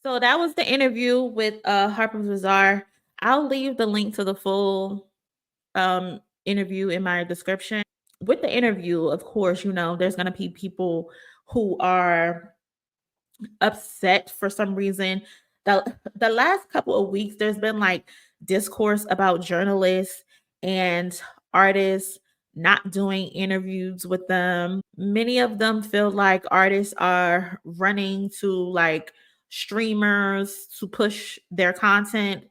So that was the interview with Harper's Bazaar. I'll leave the link to the full interview in my description. With the interview, of course, there's going to be people who are upset for some reason. The last couple of weeks, there's been like discourse about journalists and artists not doing interviews with them. Many of them feel like artists are running to like streamers to push their content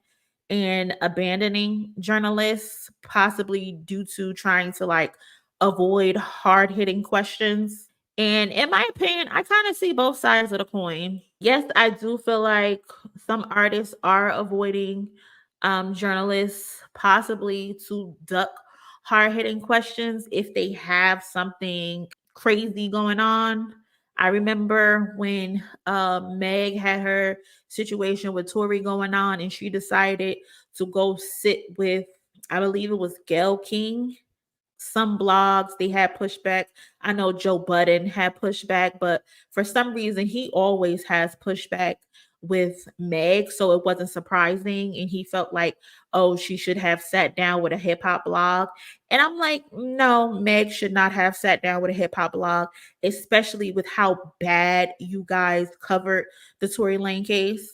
and abandoning journalists, possibly due to trying to like avoid hard hitting questions. And in my opinion, I kind of see both sides of the coin. Yes, I do feel like some artists are avoiding journalists, possibly to duck hard hitting questions if they have something crazy going on. I remember when Meg had her situation with Tory going on, and she decided to go sit with, I believe it was Gayle King. Some blogs, they had pushback. I know Joe Budden had pushback, but for some reason he always has pushback with Meg, so it wasn't surprising. And he felt like, oh, she should have sat down with a hip hop blog. And I'm like, no, Meg should not have sat down with a hip hop blog, especially with how bad you guys covered the Tory Lane case.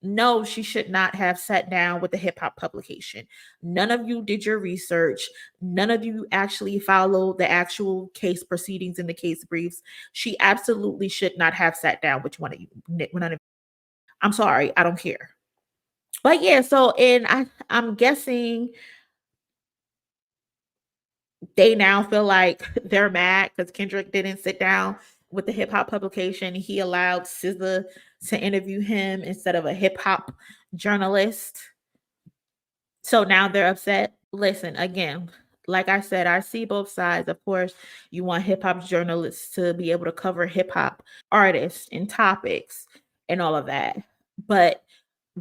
No, she should not have sat down with the hip hop publication. None of you did your research. None of you actually followed the actual case proceedings in the case briefs. She absolutely should not have sat down with one of you. None of, I'm sorry, I don't care. But yeah, so and I'm guessing they now feel like they're mad because Kendrick didn't sit down with the hip hop publication. He allowed SZA to interview him instead of a hip hop journalist. So now they're upset. Listen, again, like I said, I see both sides. Of course, you want hip hop journalists to be able to cover hip hop artists and topics and all of that. But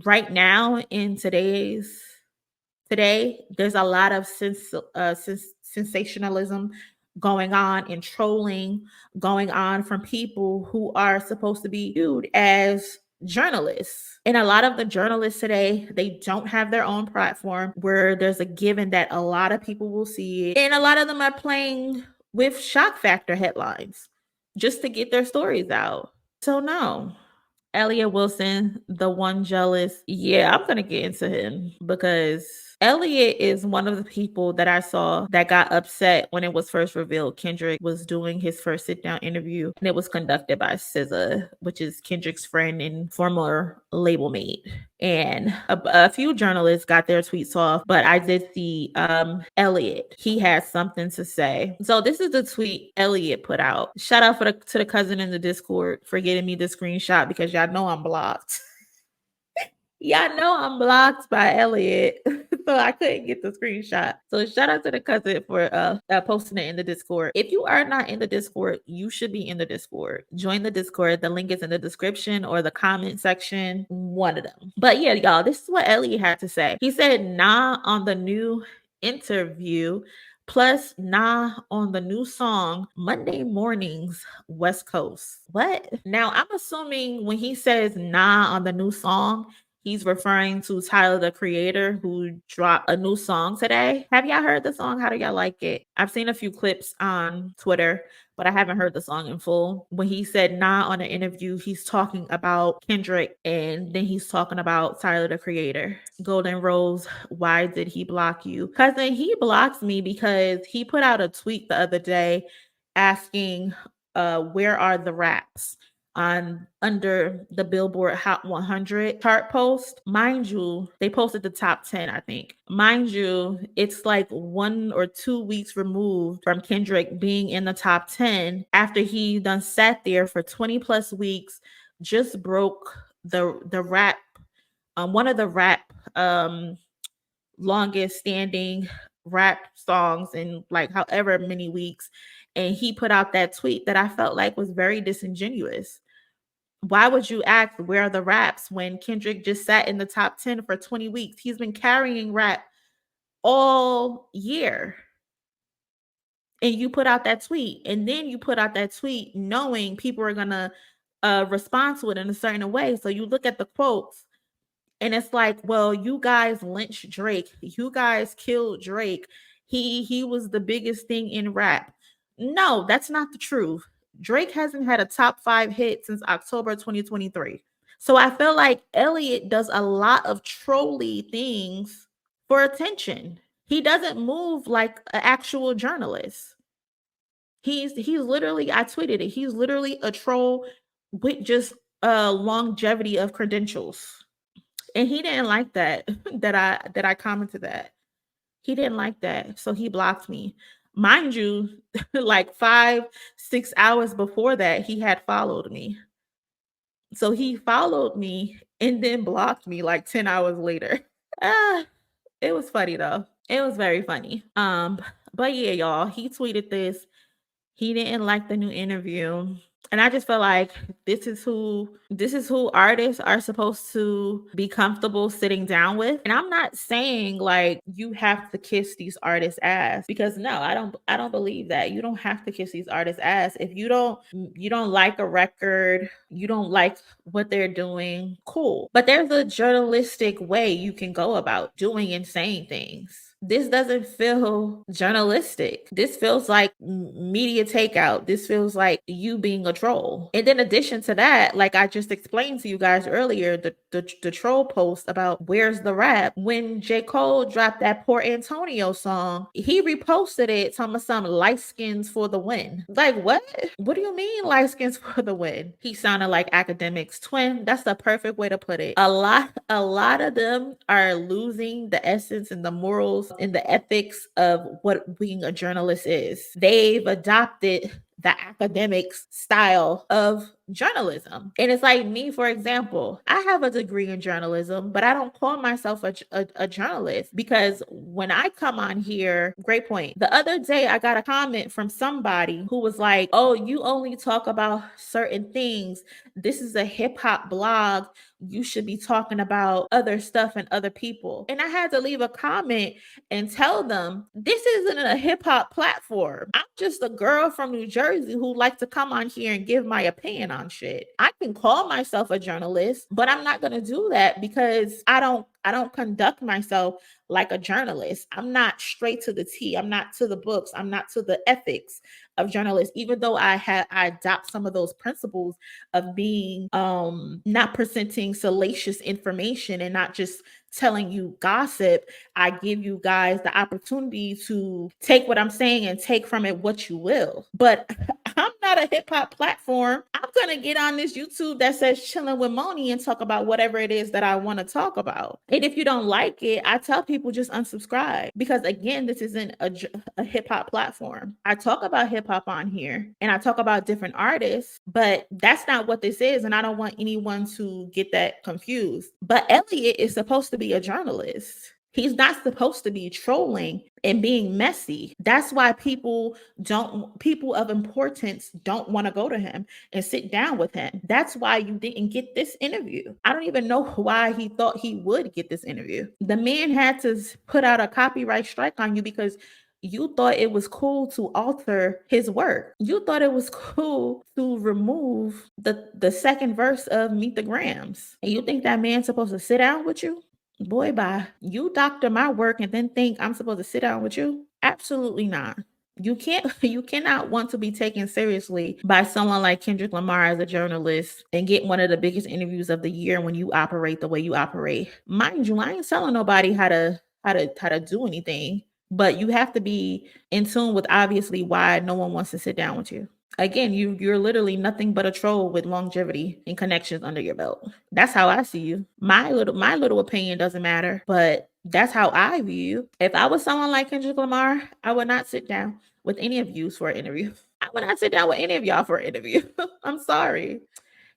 right now in today, there's a lot of sensationalism going on and trolling going on from people who are supposed to be viewed as journalists. And a lot of the journalists today, they don't have their own platform where there's a given that a lot of people will see it. And a lot of them are playing with shock factor headlines just to get their stories out. So no, Elliott Wilson, the one jealous. Yeah, I'm going to get into him because Elliott is one of the people that I saw that got upset when it was first revealed Kendrick was doing his first sit down interview, and it was conducted by SZA, which is Kendrick's friend and former label mate. And a few journalists got their tweets off, but I did see Elliott. He had something to say. So this is the tweet Elliott put out. Shout out to the cousin in the Discord for getting me the screenshot because y'all know I'm blocked. Y'all know I'm blocked by Elliott, so I couldn't get the screenshot. So shout out to the cousin for posting it in the Discord. If you are not in the Discord, you should be in the Discord. Join the Discord. The link is in the description or the comment section, one of them. But yeah, y'all, this is what Elliott had to say. He said, nah on the new interview, plus nah on the new song Monday mornings West Coast. What? Now I'm assuming when he says nah on the new song, he's referring to Tyler, the Creator, who dropped a new song today. Have y'all heard the song? How do y'all like it? I've seen a few clips on Twitter, but I haven't heard the song in full. When he said nah on an interview, he's talking about Kendrick, and then he's talking about Tyler, the Creator. Golden Rose, why did he block you? Cousin, he blocks me because he put out a tweet the other day asking, where are the raps? On under the Billboard Hot 100 chart post. Mind you, they posted the top 10, I think. Mind you, it's like 1 or 2 weeks removed from Kendrick being in the top 10 after he done sat there for 20 plus weeks, just broke the rap, one of the rap longest standing rap songs in like however many weeks. And he put out that tweet that I felt like was very disingenuous. Why would you ask where are the raps when Kendrick just sat in the top 10 for 20 weeks? He's been carrying rap all year. And you put out that tweet, and then you put out that tweet knowing people are going to respond to it in a certain way. So you look at the quotes and it's like, well, you guys lynched Drake. You guys killed Drake. He was the biggest thing in rap. No, that's not the truth. Drake hasn't had a top 5 hit since October 2023. So I feel like Elliott does a lot of trolly things for attention. He doesn't move like an actual journalist. He's literally, I tweeted it. He's literally a troll with just longevity of credentials. And he didn't like that that I commented that. He didn't like that. So he blocked me. Mind you, like 5-6 hours before that, he had followed me. So he followed me and then blocked me like 10 hours later. Ah, it was funny though. It was very funny. But yeah, y'all, he tweeted this. He didn't like the new interview. And I just feel like this is who artists are supposed to be comfortable sitting down with. And I'm not saying like you have to kiss these artists' ass, because no, I don't believe that. You don't have to kiss these artists' ass. If you don't like a record, you don't like what they're doing, cool. But there's a journalistic way you can go about doing and saying things. This doesn't feel journalistic. This feels like media takeout. This feels like you being a troll. And in addition to that, like I just explained to you guys earlier, the troll post about where's the rap. When J. Cole dropped that Poor Antonio song, he reposted it talking about some light skins for the win. Like what? What do you mean light skins for the win? He sounded like Akademiks twin. That's the perfect way to put it. A lot of them are losing the essence and the morals and the ethics of what being a journalist is. They've adopted the Akademiks style of journalism. And it's like me, for example, I have a degree in journalism, but I don't call myself a journalist, because when I come on here, great point. The other day, I got a comment from somebody who was like, oh, you only talk about certain things. This is a hip hop blog. You should be talking about other stuff and other people. And I had to leave a comment and tell them, this isn't a hip hop platform. I'm just a girl from New Jersey who likes to come on here and give my opinion on shit. I can call myself a journalist, but I'm not going to do that because I don't conduct myself like a journalist. I'm not straight to the T. I'm not to the books. I'm not to the ethics of journalists, even though I adopt some of those principles of being not presenting salacious information and not just telling you gossip. I give you guys the opportunity to take what I'm saying and take from it what you will. But I'm not a hip hop platform. I'm going to get on this YouTube that says chilling with Moni and talk about whatever it is that I want to talk about. And if you don't like it, I tell people just unsubscribe, because again, this isn't a hip hop platform. I talk about hip hop on here and I talk about different artists, but that's not what this is. And I don't want anyone to get that confused. But Elliott is supposed to be a journalist. He's not supposed to be trolling and being messy. That's why people of importance don't want to go to him and sit down with him. That's why you didn't get this interview. I don't even know why he thought he would get this interview. The man had to put out a copyright strike on you because you thought it was cool to alter his work. You thought it was cool to remove the second verse of Meet the Grams. And you think that man's supposed to sit down with you? Boy, bye. You doctor my work and then think I'm supposed to sit down with you? Absolutely not. You cannot want to be taken seriously by someone like Kendrick Lamar as a journalist and get one of the biggest interviews of the year when you operate the way you operate. Mind you, I ain't telling nobody how to do anything, but you have to be in tune with obviously why no one wants to sit down with you. Again, you're literally nothing but a troll with longevity and connections under your belt. That's how I see you. My little opinion doesn't matter, but that's how I view you. If I was someone like Kendrick Lamar, I would not sit down with any of you for an interview. I would not sit down with any of y'all for an interview. I'm sorry.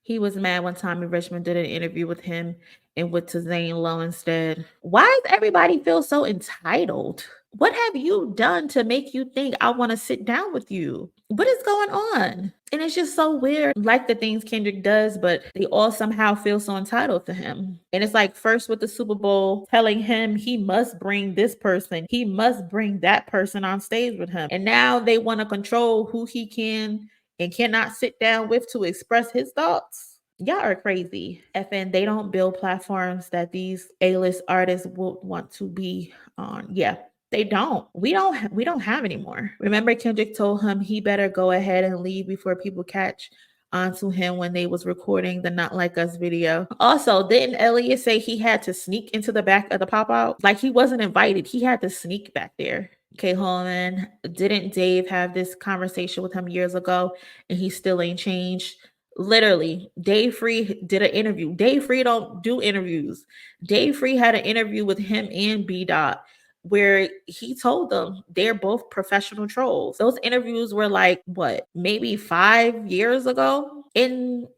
He was mad when Tommy Richmond did an interview with him and went to Zane Lowe instead. Why does everybody feel so entitled? What have you done to make you think I want to sit down with you? What is going on? And it's just so weird, like the things Kendrick does, but they all somehow feel so entitled to him. And it's like first with the Super Bowl, telling him he must bring this person, he must bring that person on stage with him. And now they want to control who he can and cannot sit down with to express his thoughts. Y'all are crazy. FN, they don't build platforms that these A-list artists would want to be on. Yeah, they don't. We don't have anymore. Remember Kendrick told him he better go ahead and leave before people catch onto him when they was recording the Not Like Us video. Also, didn't Elliott say he had to sneak into the back of the pop-out? Like he wasn't invited. He had to sneak back there. Okay, Holman, didn't Dave have this conversation with him years ago and he still ain't changed? Literally, Dave Free did an interview. Dave Free don't do interviews. Dave Free had an interview with him and B Dot where he told them they're both professional trolls. Those interviews were like, what, maybe 5 years ago? And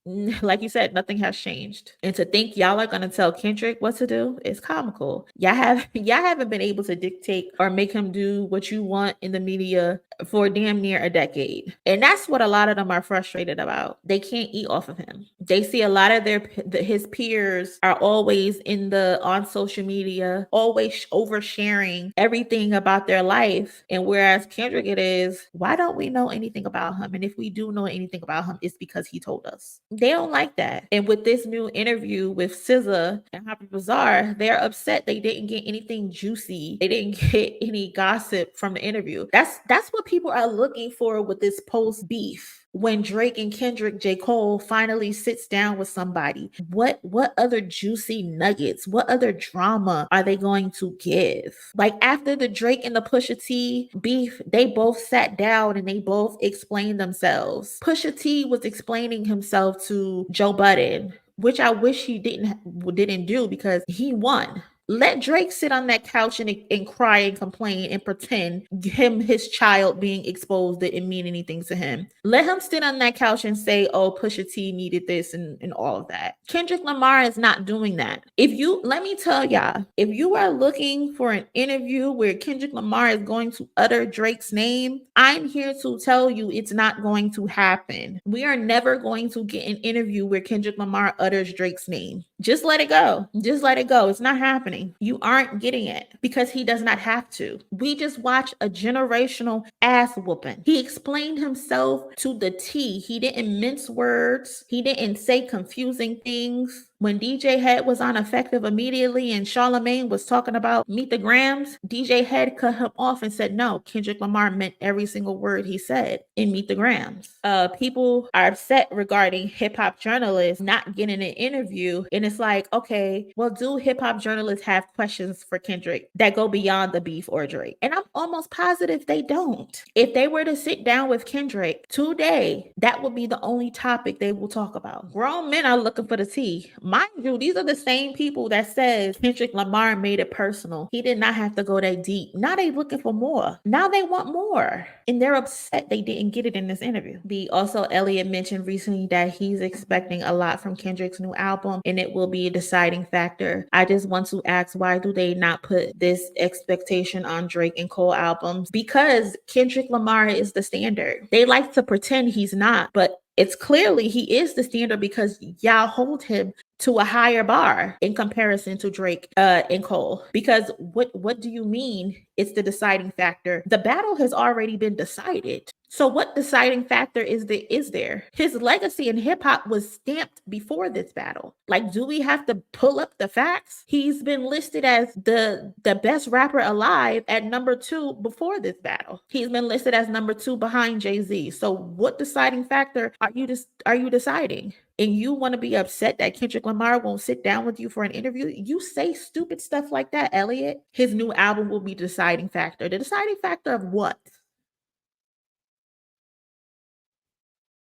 like you said, nothing has changed. And to think y'all are gonna tell Kendrick what to do is comical. Y'all haven't been able to dictate or make him do what you want in the media for damn near a decade. And that's what a lot of them are frustrated about. They can't eat off of him. They see a lot of his peers are always on social media, always oversharing everything about their life. And whereas Kendrick, it is, why don't we know anything about him? And if we do know anything about him, it's because he told us. They don't like that. And with this new interview with SZA and Harper Bazaar, they're upset they didn't get anything juicy. They didn't get any gossip from the interview. That's what people are looking for with this post beef. When Drake and Kendrick, J. Cole finally sits down with somebody, what other juicy nuggets, what other drama are they going to give? Like after the Drake and the Pusha T beef, they both sat down and they both explained themselves. Pusha T was explaining himself to Joe Budden, which I wish he didn't do because he won. Let Drake sit on that couch and cry and complain and pretend his child being exposed didn't mean anything to him. Let him sit on that couch and say, oh, Pusha T needed this and all of that. Kendrick Lamar is not doing that. Let me tell y'all, if you are looking for an interview where Kendrick Lamar is going to utter Drake's name, I'm here to tell you it's not going to happen. We are never going to get an interview where Kendrick Lamar utters Drake's name. Just let it go. Just let it go. It's not happening. You aren't getting it because he does not have to. We just watched a generational ass whooping. He explained himself to the T. He didn't mince words. He didn't say confusing things. When DJ Head was on Effective immediately and Charlamagne was talking about Meet the Grams, DJ Head cut him off and said, no, Kendrick Lamar meant every single word he said in Meet the Grams. People are upset regarding hip hop journalists not getting an interview. And it's like, okay, well, do hip hop journalists have questions for Kendrick that go beyond the beef or Drake? And I'm almost positive they don't. If they were to sit down with Kendrick today, that would be the only topic they will talk about. Grown men are looking for the tea. Mind you, these are the same people that says Kendrick Lamar made it personal. He did not have to go that deep. Now they looking for more. Now they want more. And they're upset they didn't get it in this interview. Also, Elliott mentioned recently that he's expecting a lot from Kendrick's new album and it will be a deciding factor. I just want to ask, why do they not put this expectation on Drake and Cole albums? Because Kendrick Lamar is the standard. They like to pretend he's not, but it's clearly he is the standard because y'all hold him to a higher bar in comparison to Drake and Cole. Because what do you mean it's the deciding factor? The battle has already been decided. So what deciding factor is there? His legacy in hip hop was stamped before this battle. Like, do we have to pull up the facts? He's been listed as the best rapper alive at number 2 before this battle. He's been listed as number 2 behind Jay-Z. So what deciding factor are you deciding? And you want to be upset that Kendrick Lamar won't sit down with you for an interview? You say stupid stuff like that, Elliott. His new album will be the deciding factor. The deciding factor of what?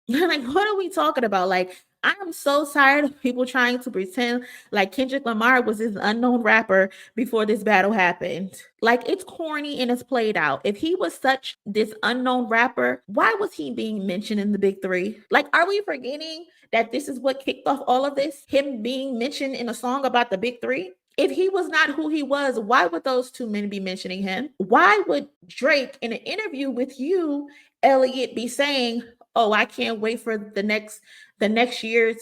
Like, what are we talking about? Like, I am so tired of people trying to pretend like Kendrick Lamar was this unknown rapper before this battle happened. Like, it's corny and it's played out. If he was such this unknown rapper, why was he being mentioned in the big 3? Like, are we forgetting that this is what kicked off all of this? Him being mentioned in a song about the big 3? If he was not who he was, why would those two men be mentioning him? Why would Drake in an interview with you, Elliott, be saying, oh, I can't wait for the next year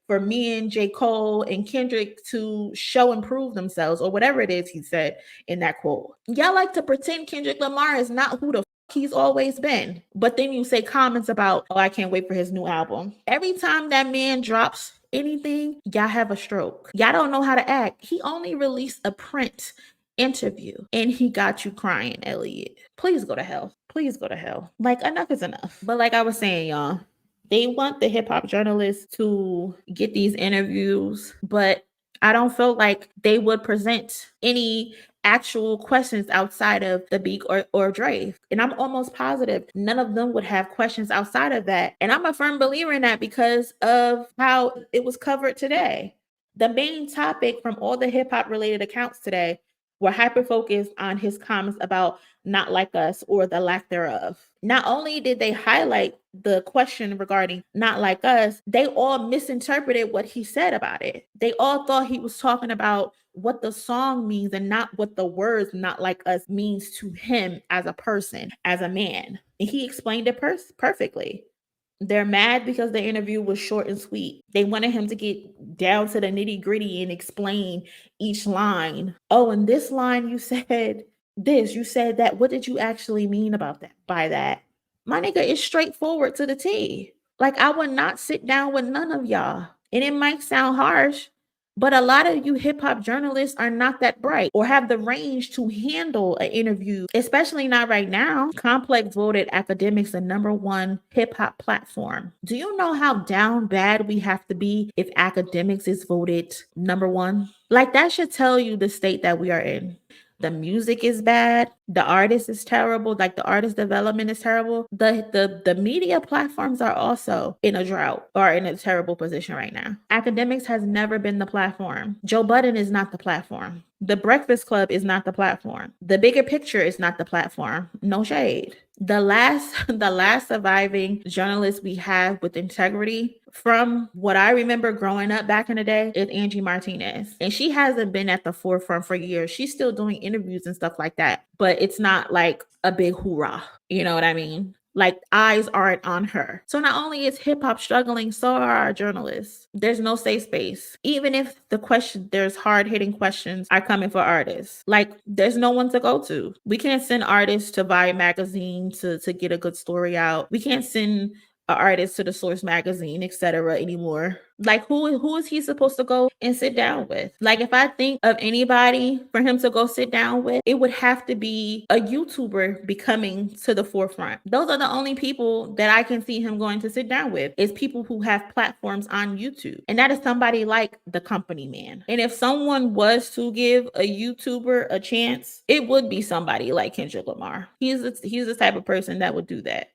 for me and J. Cole and Kendrick to show and prove themselves, or whatever it is he said in that quote. Y'all like to pretend Kendrick Lamar is not who the fuck he's always been. But then you say comments about, oh, I can't wait for his new album. Every time that man drops anything, y'all have a stroke. Y'all don't know how to act. He only released a print interview and he got you crying, Elliott. Please go to hell. Please go to hell. Like, enough is enough. But like I was saying, y'all, they want the hip hop journalists to get these interviews, but I don't feel like they would present any actual questions outside of the beat or Dre. And I'm almost positive none of them would have questions outside of that. And I'm a firm believer in that because of how it was covered today. The main topic from all the hip hop related accounts today were hyper focused on his comments about not like us or the lack thereof. Not only did they highlight the question regarding not like us, they all misinterpreted what he said about it. They all thought he was talking about what the song means and not what the words not like us means to him as a person, as a man. And he explained it perfectly. They're mad because the interview was short and sweet. They wanted him to get down to the nitty gritty and explain each line. Oh, and this line you said this, you said that. What did you actually mean about that? By that, my nigga is straightforward to the T. Like, I would not sit down with none of y'all. And it might sound harsh, but a lot of you hip hop journalists are not that bright or have the range to handle an interview, especially not right now. Complex voted Akademiks the #1 hip hop platform. Do you know how down bad we have to be if Akademiks is voted #1? Like, that should tell you the state that we are in. The music is bad. The artist is terrible. Like, the artist development is terrible. The media platforms are also in a drought or in a terrible position right now. Akademiks has never been the platform. Joe Budden is not the platform. The Breakfast Club is not the platform. The Bigger Picture is not the platform. No shade. The last surviving journalist we have with integrity, from what I remember growing up back in the day, is Angie Martinez. And she hasn't been at the forefront for years. She's still doing interviews and stuff like that, but it's not like a big hoorah. You know what I mean? Like, eyes aren't on her. So not only is hip hop struggling, so are our journalists. There's no safe space. Even if there's hard hitting questions are coming for artists. Like, there's no one to go to. We can't send artists to Vibe magazine to get a good story out. We can't send an artist to the Source magazine, etc. anymore. Like, who is he supposed to go and sit down with? Like, if I think of anybody for him to go sit down with, it would have to be a YouTuber becoming to the forefront. Those are the only people that I can see him going to sit down with, is people who have platforms on YouTube. And that is somebody like thecompanyman. And if someone was to give a YouTuber a chance, it would be somebody like Kendrick Lamar. He's the type of person that would do that.